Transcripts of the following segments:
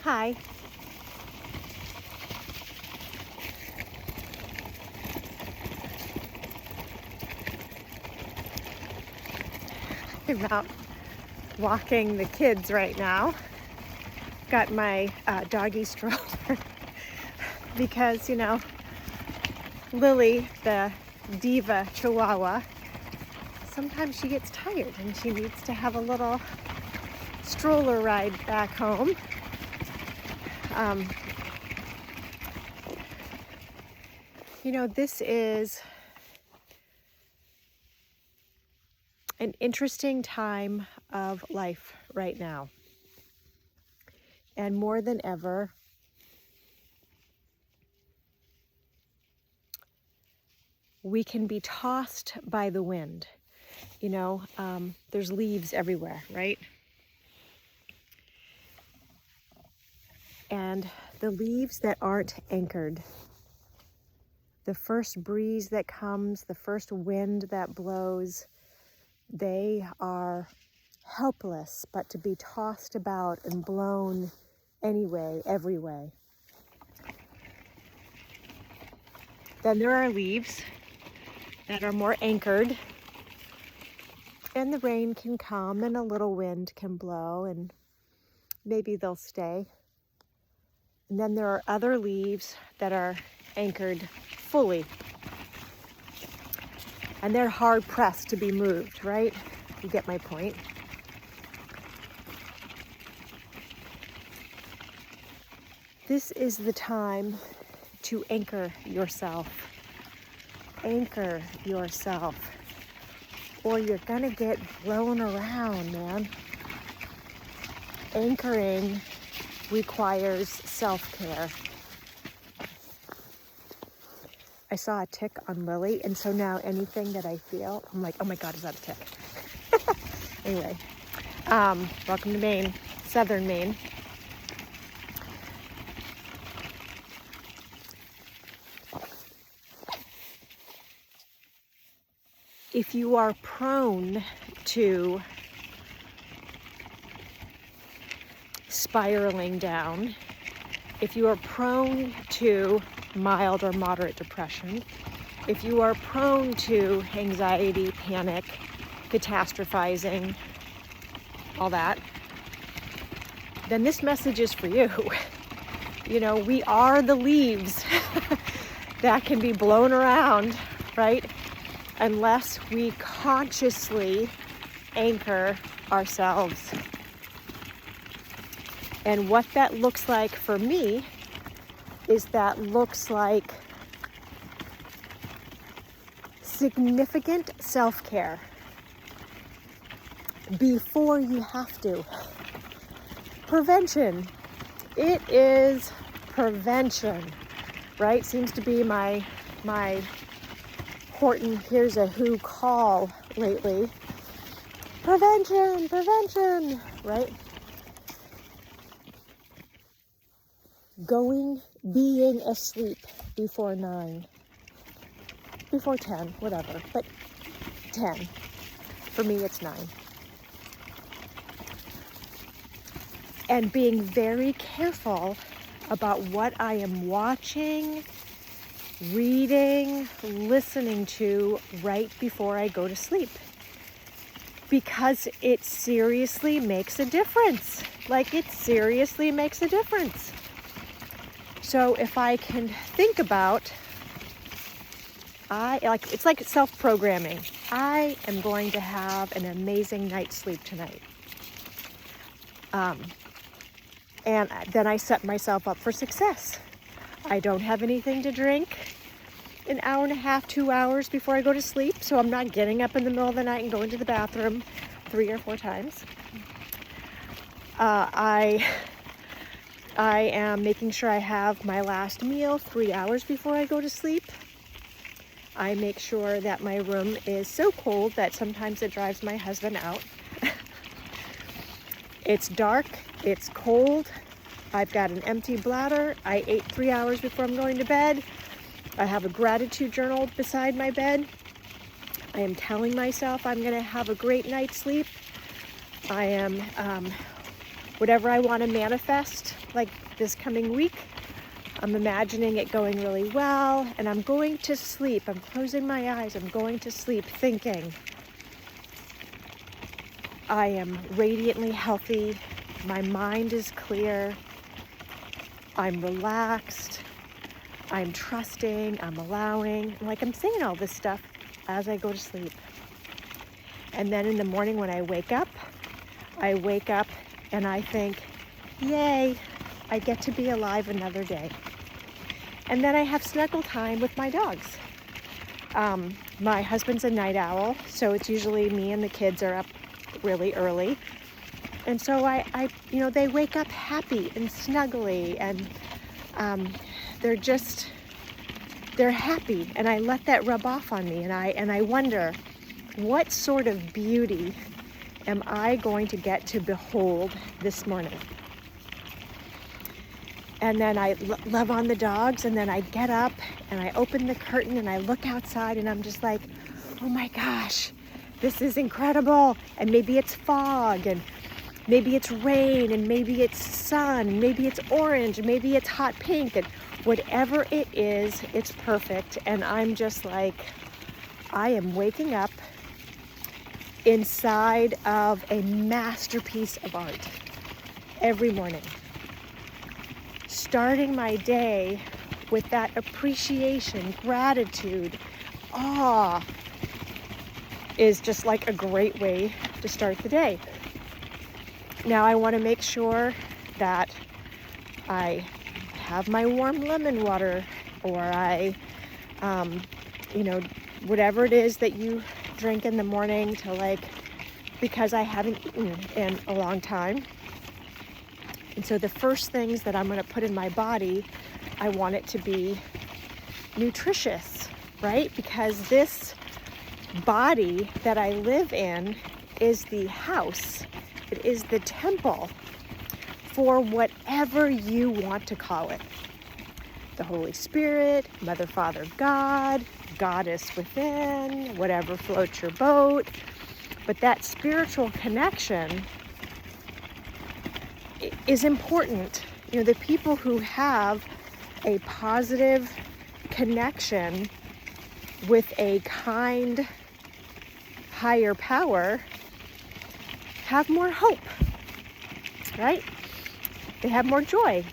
Hi. I'm out walking the kids right now. Got my doggy stroller because, Lily, the diva chihuahua, sometimes she gets tired and she needs to have a little stroller ride back home. This is an interesting time of life right now. And more than ever, we can be tossed by the wind. There's leaves everywhere, right? And the leaves that aren't anchored, the first breeze that comes, the first wind that blows, they are helpless, but to be tossed about and blown anyway, every way. Then there are leaves that are more anchored, and the rain can come and a little wind can blow and maybe they'll stay. And then there are other leaves that are anchored fully, and they're hard pressed to be moved, right? You get my point. This is the time to anchor yourself. Anchor yourself, or you're gonna get blown around, man. Anchoring requires self-care. I saw a tick on Lily, and so now anything that I feel, I'm like, oh my God, is that a tick? Anyway, welcome to Maine, southern Maine. If you are prone to spiraling down, if you are prone to mild or moderate depression, if you are prone to anxiety, panic, catastrophizing, all that, then this message is for you. We are the leaves that can be blown around, right? Unless we consciously anchor ourselves. And what that looks like for me is that looks like significant self-care before you have to. Prevention. It is prevention, right? Seems to be my Horton Here's a Who call lately. Prevention, right? Being asleep before 9, before 10, whatever, but 10. For me, it's 9. And being very careful about what I am watching, reading, listening to right before I go to sleep. Because it seriously makes a difference. It seriously makes a difference. So if I can think about, it's like self-programming. I am going to have an amazing night's sleep tonight. And then I set myself up for success. I don't have anything to drink an hour and a half, 2 hours before I go to sleep, so I'm not getting up in the middle of the night and going to the bathroom 3 or 4 times. I am making sure I have my last meal 3 hours before I go to sleep. I make sure that my room is so cold that sometimes it drives my husband out. It's dark, it's cold, I've got an empty bladder, I ate 3 hours before I'm going to bed, I have a gratitude journal beside my bed, I am telling myself I'm going to have a great night's sleep, I am whatever I want to manifest, like this coming week, I'm imagining it going really well, and I'm going to sleep. I'm closing my eyes. I'm going to sleep thinking, I am radiantly healthy. My mind is clear. I'm relaxed. I'm trusting. I'm allowing. Like, I'm saying all this stuff as I go to sleep. And then in the morning when I wake up and I think, yay, I get to be alive another day. And then I have snuggle time with my dogs. My husband's a night owl, so it's usually me and the kids are up really early. And so I they wake up happy and snuggly, and they're happy, and I let that rub off on me, and I wonder, what sort of beauty am I going to get to behold this morning? And then I love on the dogs, and then I get up and I open the curtain and I look outside, and I'm just like, oh my gosh, this is incredible. And maybe it's fog, and maybe it's rain, and maybe it's sun, and maybe it's orange, and maybe it's hot pink, and whatever it is, it's perfect. And I'm just like, I am waking up inside of a masterpiece of art every morning. Starting my day with that appreciation, gratitude, awe is just like a great way to start the day. Now I want to make sure that I have my warm lemon water, or I, whatever it is that you drink in the morning because I haven't eaten in a long time. And so the first things that I'm going to put in my body, I want it to be nutritious, right? Because this body that I live in is the house. It is the temple for whatever you want to call it. The Holy Spirit, Mother, Father, God, Goddess within, whatever floats your boat. But that spiritual connection is important. The people who have a positive connection with a kind higher power have more hope, right? They have more joy.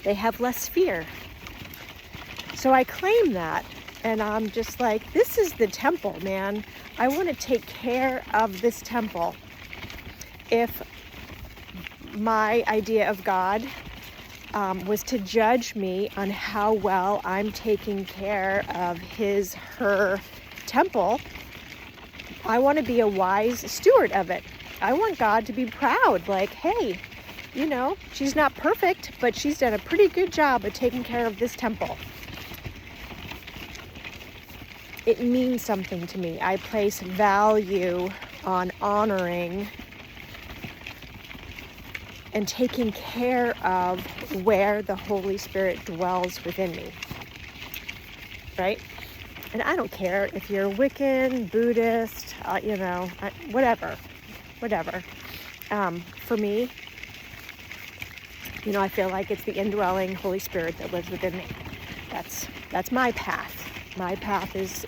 They have less fear. So I claim that, and I'm just like, this is the temple, man. I want to take care of this temple. If my idea of God was to judge me on how well I'm taking care of her temple, I want to be a wise steward of it. I want God to be proud, like, hey, she's not perfect, but she's done a pretty good job of taking care of this temple. It means something to me. I place value on honoring and taking care of where the Holy Spirit dwells within me, right? And I don't care if you're Wiccan, Buddhist, whatever. For me, I feel like it's the indwelling Holy Spirit that lives within me. That's my path. My path is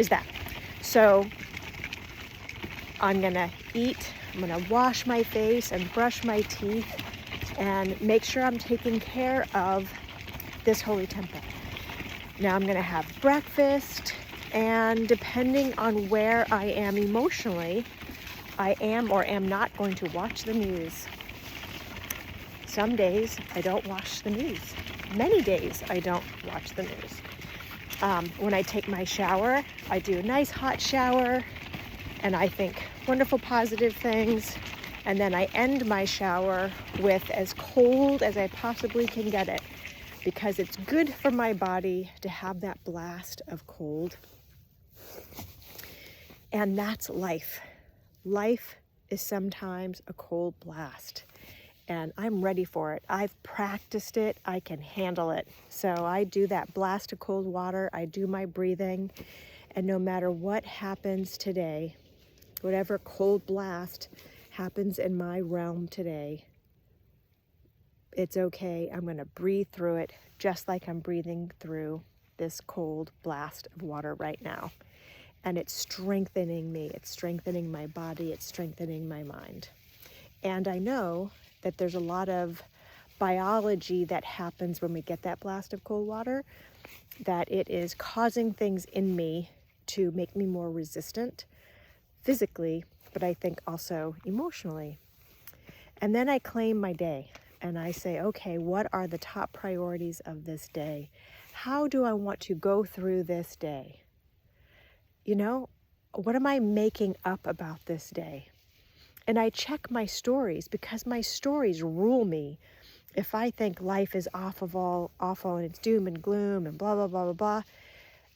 that. So I'm gonna eat. I'm gonna wash my face and brush my teeth and make sure I'm taking care of this holy temple. Now I'm gonna have breakfast, and depending on where I am emotionally, I am or am not going to watch the news. Some days I don't watch the news. Many days I don't watch the news. When I take my shower, I do a nice hot shower, and I think wonderful positive things, and then I end my shower with as cold as I possibly can get it, because it's good for my body to have that blast of cold. And that's life. Life is sometimes a cold blast, and I'm ready for it. I've practiced it. I can handle it. So I do that blast of cold water. I do my breathing, and no matter what happens today, whatever cold blast happens in my realm today, it's okay. I'm going to breathe through it just like I'm breathing through this cold blast of water right now. And it's strengthening me. It's strengthening my body. It's strengthening my mind. And I know that there's a lot of biology that happens when we get that blast of cold water, that it is causing things in me to make me more resistant physically, but I think also emotionally. And then I claim my day and I say, okay, what are the top priorities of this day? How do I want to go through this day? You know, what am I making up about this day? And I check my stories, because my stories rule me. If I think life is awful and it's doom and gloom and blah, blah, blah, blah, blah,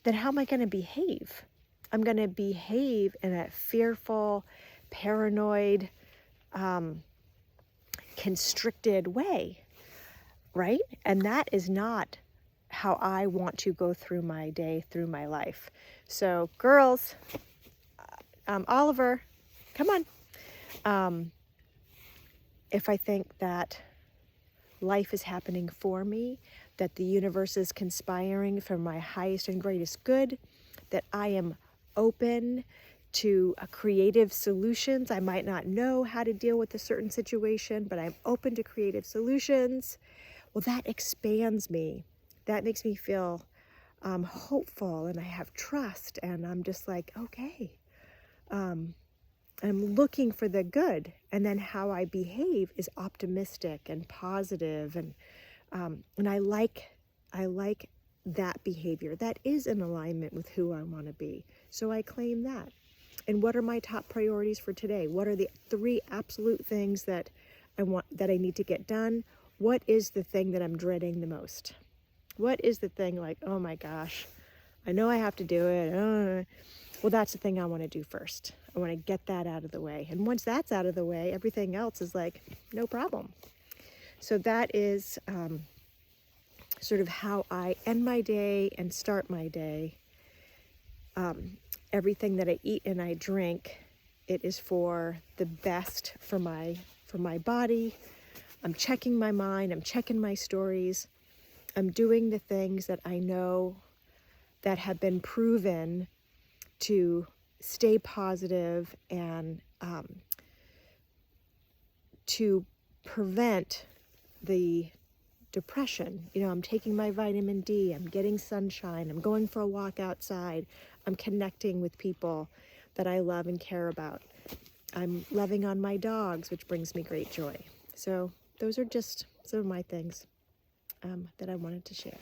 then how am I going to behave? I'm going to behave in a fearful, paranoid, constricted way, right? And that is not how I want to go through my day, through my life. So girls, Oliver, come on. If I think that life is happening for me, that the universe is conspiring for my highest and greatest good, that I am open to creative solutions. I might not know how to deal with a certain situation, but I'm open to creative solutions. Well, that expands me. That makes me feel hopeful, and I have trust, and I'm just like, okay, I'm looking for the good, and then how I behave is optimistic and positive, and I like that behavior. That is in alignment with who I want to be. So I claim that. And what are my top priorities for today? What are the 3 absolute things that I need to get done? What is the thing that I'm dreading the most? What is the thing like, oh my gosh, I know I have to do it. Well, that's the thing I want to do first. I want to get that out of the way. And once that's out of the way, everything else is like, no problem. So that is sort of how I end my day and start my day. Everything that I eat and I drink, it is for the best for my body. I'm checking my mind. I'm checking my stories. I'm doing the things that I know that have been proven to stay positive and to prevent the depression. You know, I'm taking my vitamin D, I'm getting sunshine, I'm going for a walk outside, I'm connecting with people that I love and care about. I'm loving on my dogs, which brings me great joy. So those are just some of my things that I wanted to share.